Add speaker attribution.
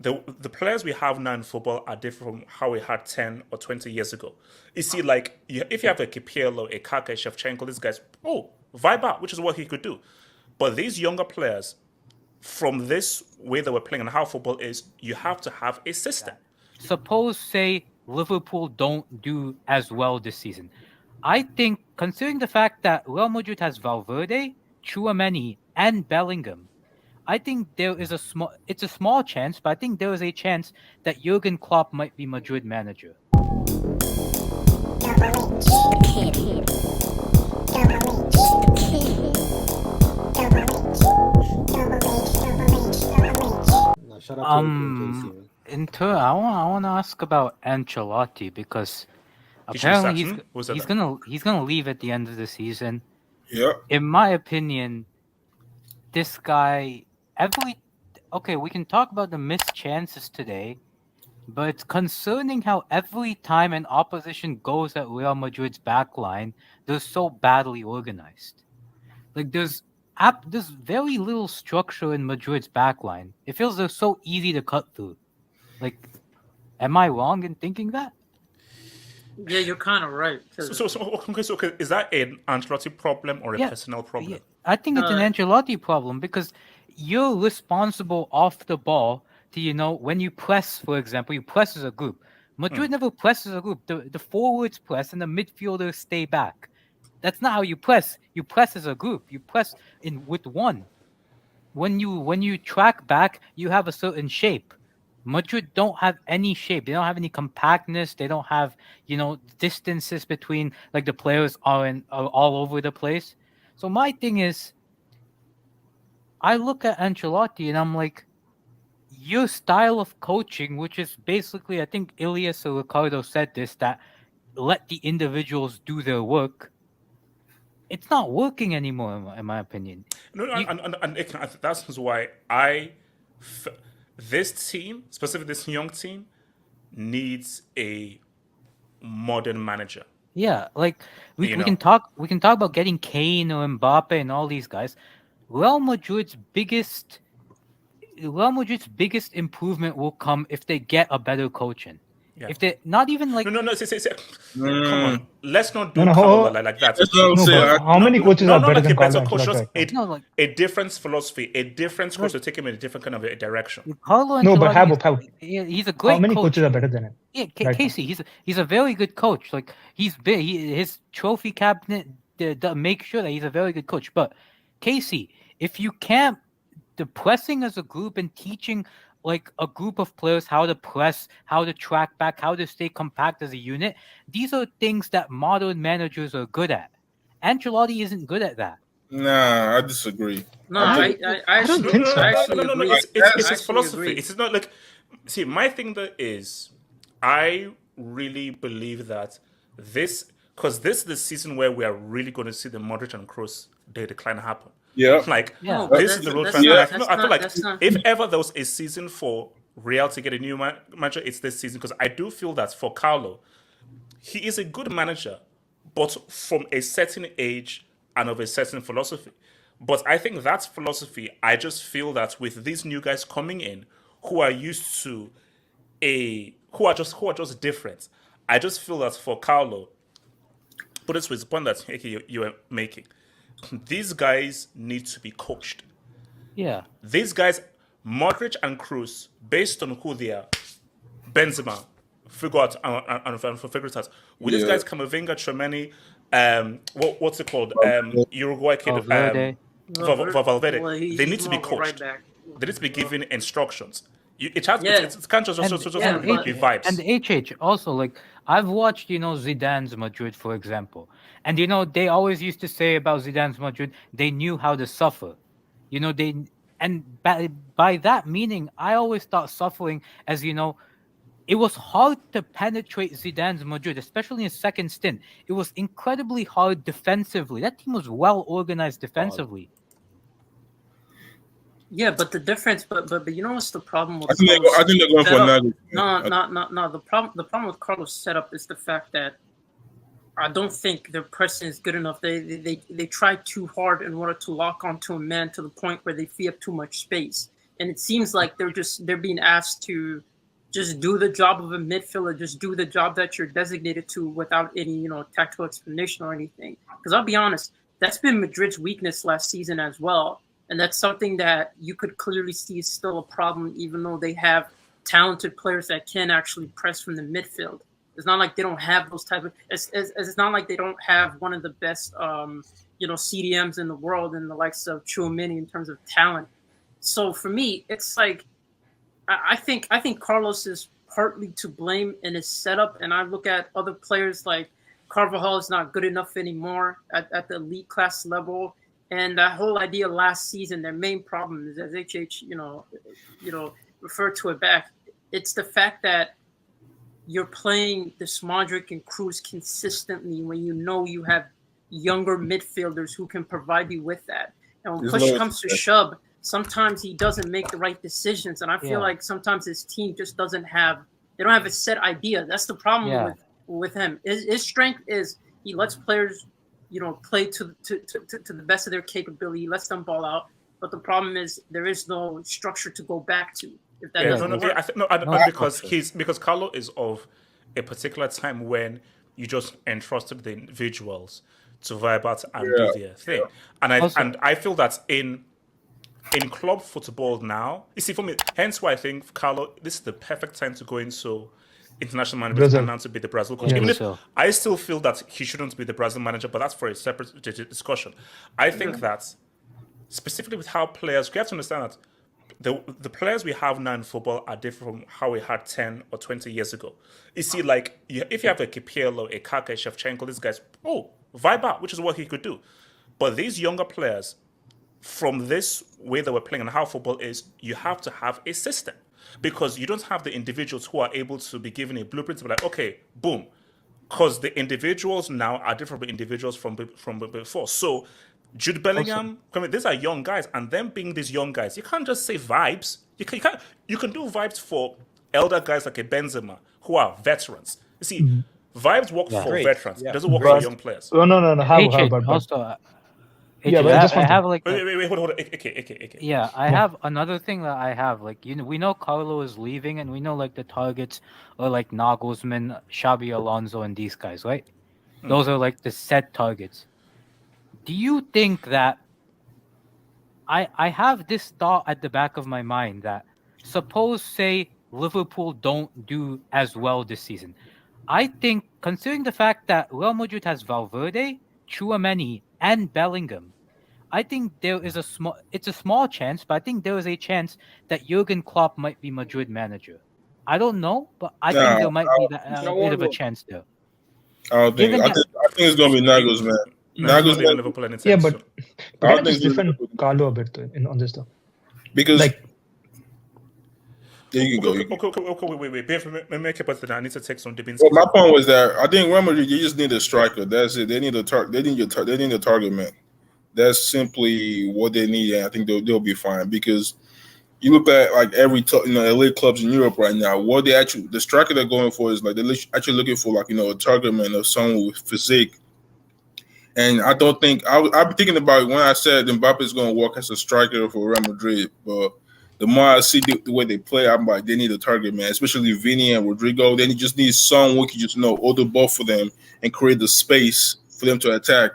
Speaker 1: the players we have now in football are different from how we had 10 or 20 years ago. You see, like, if you have a Kipierlo, a Kaka, a Shevchenko, these guys, vibe out, which is what he could do. But these younger players, from this way that we're playing and how football is, you have to have a system.
Speaker 2: Suppose, say, Liverpool don't do as well this season. I think, considering the fact that Real Madrid has Valverde, Tchouameni, and Bellingham, I think there is it's a small chance, but I think there is a chance that Jurgen Klopp might be Madrid manager.
Speaker 3: Shut up to Casey, man.
Speaker 2: I want to ask about Ancelotti because apparently he's gonna leave at the end of the season.
Speaker 4: Yeah.
Speaker 2: In my opinion, this guy we can talk about the missed chances today, but it's concerning how every time an opposition goes at Real Madrid's backline, they're so badly organized. Like there's very little structure in Madrid's backline. It feels they're so easy to cut through. Like, am I wrong in thinking that?
Speaker 5: Yeah, you're kind of right.
Speaker 1: So, is that an Ancelotti problem or a personnel problem?
Speaker 2: Yeah. I think it's an Ancelotti problem because you're responsible off the ball to, when you press, for example, you press as a group. Madrid never presses as a group. The forwards press and the midfielders stay back. That's not how you press. You press as a group. You press with one. When you track back, you have a certain shape. Madrid don't have any shape. They don't have any compactness. They don't have, distances between, like, the players are all over the place. So my thing is, I look at Ancelotti and I'm like, your style of coaching, which is basically, I think Ilias or Ricardo said this, that let the individuals do their work. It's not working anymore, in my opinion.
Speaker 1: No, and that's why this team, specifically this young team, needs a modern manager.
Speaker 2: Yeah, like we can talk about getting Kane or Mbappe and all these guys. Real Madrid's biggest improvement will come if they get a better coach in. Yeah. If they not even like
Speaker 1: come on, let's not do like that.
Speaker 6: How many coaches are better than Carlo Ancelotti?
Speaker 1: A different philosophy, a different coach to take him in a different kind of a direction.
Speaker 2: Carlo Ancelotti, he's a great.
Speaker 6: How many
Speaker 2: coach.
Speaker 6: Coaches are better than him?
Speaker 2: Yeah, Casey, he's a very good coach. Like he's big. His trophy cabinet make sure that he's a very good coach. But Casey, if you can't, the pressing as a group and teaching like a group of players how to press, how to track back, how to stay compact as a unit. These are things that modern managers are good at. Ancelotti isn't good at that.
Speaker 4: Nah, I disagree.
Speaker 5: No, I don't think so.
Speaker 1: It's his philosophy. It's not like... See, my thing though is, I really believe that because this is the season where we are really going to see the Modric and Kroos decline happen.
Speaker 4: Yeah.
Speaker 1: This is the real transfer. I feel like if ever there was a season for Real to get a new manager, it's this season. Because I do feel that for Carlo, he is a good manager, but from a certain age and of a certain philosophy. But I think that philosophy, I just feel that with these new guys coming in who are used to who are just different, I just feel that for Carlo, put this with the point that you are making, these guys need to be coached.
Speaker 2: Yeah.
Speaker 1: These guys, Modric and Kroos, based on who they are, Benzema, figure out. With these guys, Camavinga, Tchouameni, what's it called? Uruguay kid, Valverde. They need to be coached. They need to be given instructions. It can't just be vibes.
Speaker 2: And HH also, like, I've watched, Zidane's Madrid, for example. And, they always used to say about Zidane's Madrid, they knew how to suffer. By that meaning, I always thought suffering as, it was hard to penetrate Zidane's Madrid, especially in his second stint. It was incredibly hard defensively. That team was well organized defensively.
Speaker 5: Yeah, but the difference, but you know what's the problem with?
Speaker 4: I think they're going for another.
Speaker 5: No. The problem with Carlos' setup is the fact that I don't think their pressing is good enough. They try too hard in order to lock onto a man to the point where they free up too much space. and it seems like they're being asked to just do the job of a midfielder, just do the job that you're designated to without any tactical explanation or anything. Because I'll be honest, that's been Madrid's weakness last season as well, and that's something that you could clearly see is still a problem, even though they have talented players that can actually press from the midfield. It's not like they don't have those type of. It's not like they don't have one of the best, CDMs in the world and the likes of Tchouaméni in terms of talent. So for me, it's like I think Carlos is partly to blame in his setup, and I look at other players like Carvajal is not good enough anymore at the elite class level, and that whole idea last season, their main problem is, as HH referred to it back, it's the fact that you're playing this Modric and Cruz consistently when you have younger midfielders who can provide you with that. And when push comes to shove, sometimes he doesn't make the right decisions. And I feel like sometimes his team just they don't have a set idea. That's the problem with him. His strength is he lets players, play to the best of their capability, lets them ball out. But the problem is there is no structure to go back to. If that
Speaker 1: because Carlo is of a particular time when you just entrusted the individuals to vibe out and do their thing, and I feel that in club football now, you see, for me, hence why I think Carlo, this is the perfect time to go into international management and now to be the Brazil coach. Even if I still feel that he shouldn't be the Brazil manager, but that's for a separate discussion. I think that specifically with how players, you have to understand that the players we have now in football are different from how we had 10 or 20 years ago. You see, like, if you have a Kipiello, a Kaka, a Shevchenko, these guys, vibe out, which is what he could do. But these younger players, from this way that we're playing and how football is, you have to have a system. Because you don't have the individuals who are able to be given a blueprint to be like, okay, boom. Because the individuals now are different from individuals from before. So Jude Bellingham, these are young guys, and them being these young guys, you can't just say vibes. You can do vibes for elder guys like a Benzema who are veterans. You see, vibes work for veterans. It doesn't work for young players.
Speaker 6: No.
Speaker 2: I have like
Speaker 1: wait, hold on. Okay.
Speaker 2: Yeah, I have another thing that I have. Like, we know Carlo is leaving, and we know like the targets are like Nagelsmann, Xabi Alonso, and these guys, right? Those are like the set targets. Do you think that I have this thought at the back of my mind that suppose, say, Liverpool don't do as well this season? I think, considering the fact that Real Madrid has Valverde, Tchouaméni, and Bellingham, I think there is it's a small chance, but I think there is a chance that Jurgen Klopp might be Madrid manager. I don't know, but I think there might be a bit of a chance there.
Speaker 4: I think it's going to be Nagelsmann.
Speaker 1: Nagelsmann.
Speaker 6: Yeah, but can I just defend Carlo a bit on this stuff?
Speaker 4: Because
Speaker 1: yeah, you can go. Wait. Make it better. I need to take some debates.
Speaker 4: Well, my point was that I think Real Madrid, you just need a striker. That's it. They need a They need a target man. That's simply what they need, and I think they'll be fine. Because you look at like every elite clubs in Europe right now, what the striker they're going for is like they're actually looking for like a target man or someone with physique. And I don't think I've been thinking about it when I said Mbappe is going to work as a striker for Real Madrid, but the more I see the way they play, I'm like, they need a target man, especially Vini and Rodrigo. They just need someone who can just hold the ball for them and create the space for them to attack.